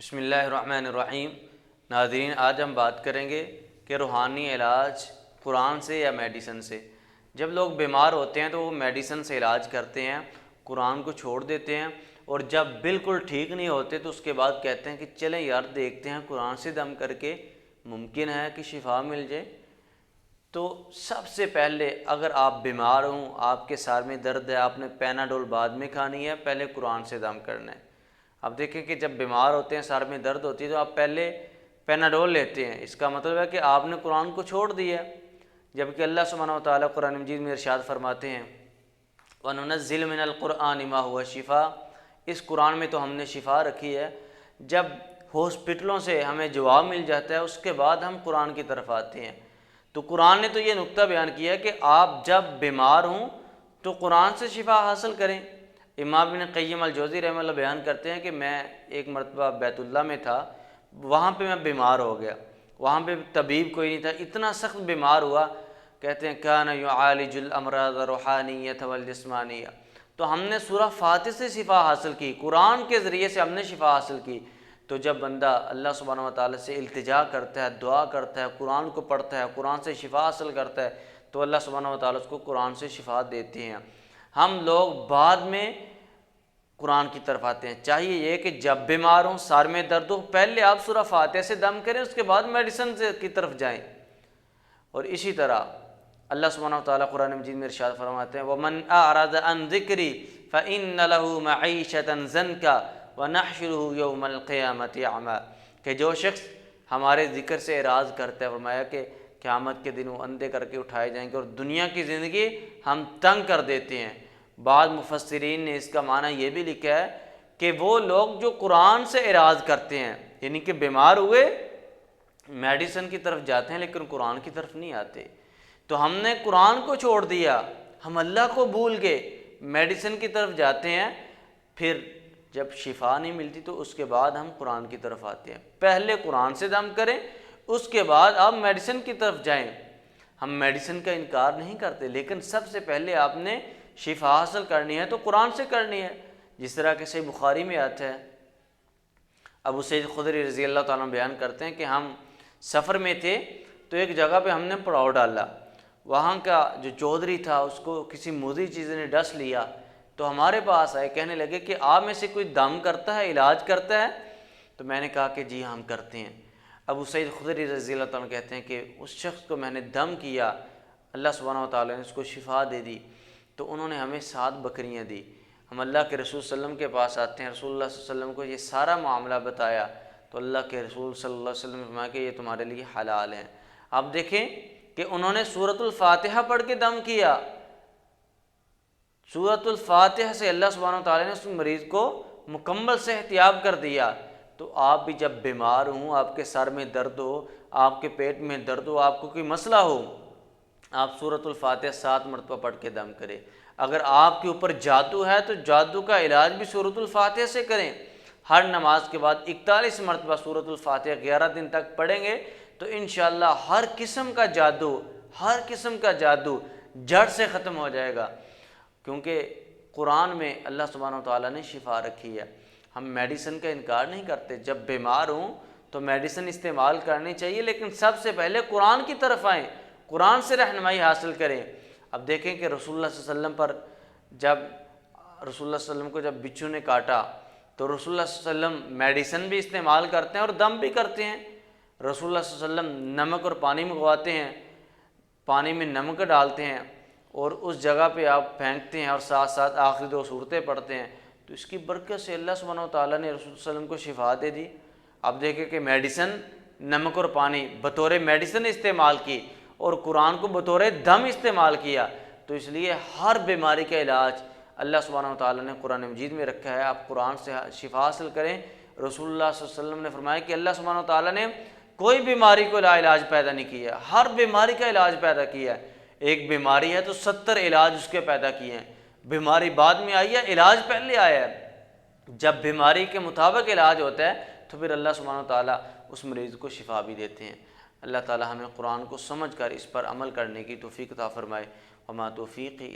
بسم اللہ الرحمن الرحیم۔ ناظرین، آج ہم بات کریں گے کہ روحانی علاج قرآن سے یا میڈیسن سے۔ جب لوگ بیمار ہوتے ہیں تو وہ میڈیسن سے علاج کرتے ہیں، قرآن کو چھوڑ دیتے ہیں، اور جب بالکل ٹھیک نہیں ہوتے تو اس کے بعد کہتے ہیں کہ چلیں یار دیکھتے ہیں قرآن سے دم کر کے ممکن ہے کہ شفا مل جائے۔ تو سب سے پہلے اگر آپ بیمار ہوں، آپ کے سر میں درد ہے، آپ نے پیناڈول بعد میں کھانی ہے، پہلے قرآن سے دم کرنا ہے۔ اب دیکھیں کہ جب بیمار ہوتے ہیں، سر میں درد ہوتی ہے، تو آپ پہلے پیناڈول لیتے ہیں، اس کا مطلب ہے کہ آپ نے قرآن کو چھوڑ دیا ہے۔ جبکہ اللہ سبحانہ وتعالیٰ قرآن مجید میں ارشاد فرماتے ہیں وَنُنَزِّلُ مِنَ الْقُرْآنِ مَا هُوَ شِفَاء، اس قرآن میں تو ہم نے شفا رکھی ہے۔ جب ہاسپٹلوں سے ہمیں جواب مل جاتا ہے، اس کے بعد ہم قرآن کی طرف آتے ہیں۔ تو قرآن نے تو یہ نقطہ بیان کیا ہے کہ آپ جب بیمار ہوں تو قرآن سے شفا حاصل کریں۔ امام ابن قیم الجوزی رحمہ اللہ بیان کرتے ہیں کہ میں ایک مرتبہ بیت اللہ میں تھا، وہاں پہ میں بیمار ہو گیا، وہاں پہ طبیب کوئی نہیں تھا، اتنا سخت بیمار ہوا۔ کہتے ہیں کان یعالج الامراض الروحانیۃ والجسمانیہ، تو ہم نے سورہ فاتحہ سے شفا حاصل کی، قرآن کے ذریعے سے ہم نے شفا حاصل کی۔ تو جب بندہ اللہ سبحانہ وتعالیٰ سے التجا کرتا ہے، دعا کرتا ہے، قرآن کو پڑھتا ہے، قرآن سے شفا حاصل کرتا ہے، تو اللہ سبحانہ وتعالیٰ اس کو قرآن سے شفا دیتے ہیں۔ ہم لوگ بعد میں قرآن کی طرف آتے ہیں۔ چاہیے یہ کہ جب بیمار ہوں، سر میں درد ہو، پہلے آپ سورہ فاتحہ سے دم کریں، اس کے بعد میڈیسن کی طرف جائیں۔ اور اسی طرح اللہ سبحانہ وتعالیٰ قرآن مجید میں ارشاد فرماتے ہیں وَمَنْ أَعْرَضَ عَنْ ذِكْرِي فَإِنَّ لَهُ مَعِيشَةً ضَنْكَ وَنَحْشُرُهُ يَوْمَ الْقِيَامَةِ أَعْمَىٰ، کہ جو شخص ہمارے ذکر سے اعراض کرتا ہے، فرمایا کہ قیامت کے دن وہ اندھے کر کے اٹھائے جائیں گے، اور دنیا کی زندگی ہم تنگ کر دیتے ہیں۔ بعض مفسرین نے اس کا معنی یہ بھی لکھا ہے کہ وہ لوگ جو قرآن سے اعراض کرتے ہیں، یعنی کہ بیمار ہوئے میڈیسن کی طرف جاتے ہیں لیکن قرآن کی طرف نہیں آتے۔ تو ہم نے قرآن کو چھوڑ دیا، ہم اللہ کو بھول کے میڈیسن کی طرف جاتے ہیں، پھر جب شفا نہیں ملتی تو اس کے بعد ہم قرآن کی طرف آتے ہیں۔ پہلے قرآن سے دم کریں، اس کے بعد آپ میڈیسن کی طرف جائیں۔ ہم میڈیسن کا انکار نہیں کرتے، لیکن سب سے پہلے آپ نے شفا حاصل کرنی ہے تو قرآن سے کرنی ہے۔ جس طرح کہ صحیح بخاری میں آتا ہے، ابو سعید خدری رضی اللہ تعالیٰ عنہ بیان کرتے ہیں کہ ہم سفر میں تھے تو ایک جگہ پہ ہم نے پڑاؤ ڈالا، وہاں کا جو چودھری تھا اس کو کسی موذی چیز نے ڈس لیا، تو ہمارے پاس آئے، کہنے لگے کہ آپ میں سے کوئی دم کرتا ہے، علاج کرتا ہے؟ تو میں نے کہا کہ جی ہم کرتے ہیں۔ ابو سعید خدری رضی اللہ تعالیٰ عنہ کہتے ہیں کہ اس شخص کو میں نے دم کیا، اللہ سبحانہ وتعالیٰ نے اس کو شفا دے دی، تو انہوں نے ہمیں 7 بکریاں دی۔ ہم اللہ کے رسول صلی اللہ علیہ وسلم کے پاس آتے ہیں، رسول اللہ صلی اللہ علیہ وسلم کو یہ سارا معاملہ بتایا، تو اللہ کے رسول صلی اللہ علیہ وسلم نے فرمایا کہ یہ تمہارے لیے حلال ہیں۔ اب دیکھیں کہ انہوں نے سورۃ الفاتحہ پڑھ کے دم کیا، سورۃ الفاتحہ سے اللہ سبحانہ وتعالیٰ نے اس مریض کو مکمل صحتیاب کر دیا۔ تو آپ بھی جب بیمار ہوں، آپ کے سر میں درد ہو، آپ کے پیٹ میں درد ہو، آپ کو کوئی مسئلہ ہو، آپ سورۃ الفاتحہ 7 مرتبہ پڑھ کے دم کریں۔ اگر آپ کے اوپر جادو ہے تو جادو کا علاج بھی سورۃ الفاتحہ سے کریں۔ ہر نماز کے بعد 41 مرتبہ سورۃ الفاتحہ 11 دن تک پڑھیں گے تو انشاءاللہ ہر قسم کا جادو جڑ سے ختم ہو جائے گا، کیونکہ قرآن میں اللہ سبحانہ وتعالیٰ نے شفا رکھی ہے۔ ہم میڈیسن کا انکار نہیں کرتے، جب بیمار ہوں تو میڈیسن استعمال کرنی چاہیے، لیکن سب سے پہلے قرآن کی طرف آئیں، قرآن سے رہنمائی حاصل کریں۔ اب دیکھیں کہ رسول اللہ صلی اللہ علیہ وسلم پر جب رسول اللہ صلی اللہ علیہ وسلم کو جب بچھو نے کاٹا تو رسول اللہ صلی اللہ علیہ وسلم میڈیسن بھی استعمال کرتے ہیں اور دم بھی کرتے ہیں۔ رسول اللہ صلی اللہ علیہ وسلم نمک اور پانی منگواتے ہیں، پانی میں نمک ڈالتے ہیں اور اس جگہ پہ آپ پھینکتے ہیں اور ساتھ ساتھ آخری 2 سورتیں پڑھتے ہیں، تو اس کی برکت سے اللہ سبحانہ وتعالیٰ نے رسول صلی اللہ علیہ وسلم کو شفا دے دی۔ اب دیکھیں کہ میڈیسن، نمک اور پانی بطور میڈیسن استعمال کی اور قرآن کو بطور دم استعمال کیا، تو اس لیے ہر بیماری کا علاج اللہ سبحانہ وتعالیٰ نے قرآن مجید میں رکھا ہے۔ آپ قرآن سے شفا حاصل کریں۔ رسول اللہ صلی اللہ علیہ وسلم نے فرمایا کہ اللہ سبحانہ وتعالیٰ نے کوئی بیماری کو لا علاج پیدا نہیں کیا، ہر بیماری کا علاج پیدا کیا ہے۔ ایک بیماری ہے تو 70 علاج اس کے پیدا کیے ہیں۔ بیماری بعد میں آئی ہے، علاج پہلے آیا ہے۔ جب بیماری کے مطابق علاج ہوتا ہے تو پھر اللہ سبحانہ وتعالیٰ اس مریض کو شفا بھی دیتے ہیں۔ اللہ تعالیٰ ہمیں قرآن کو سمجھ کر اس پر عمل کرنے کی توفیق عطا فرمائے۔ وما توفیقی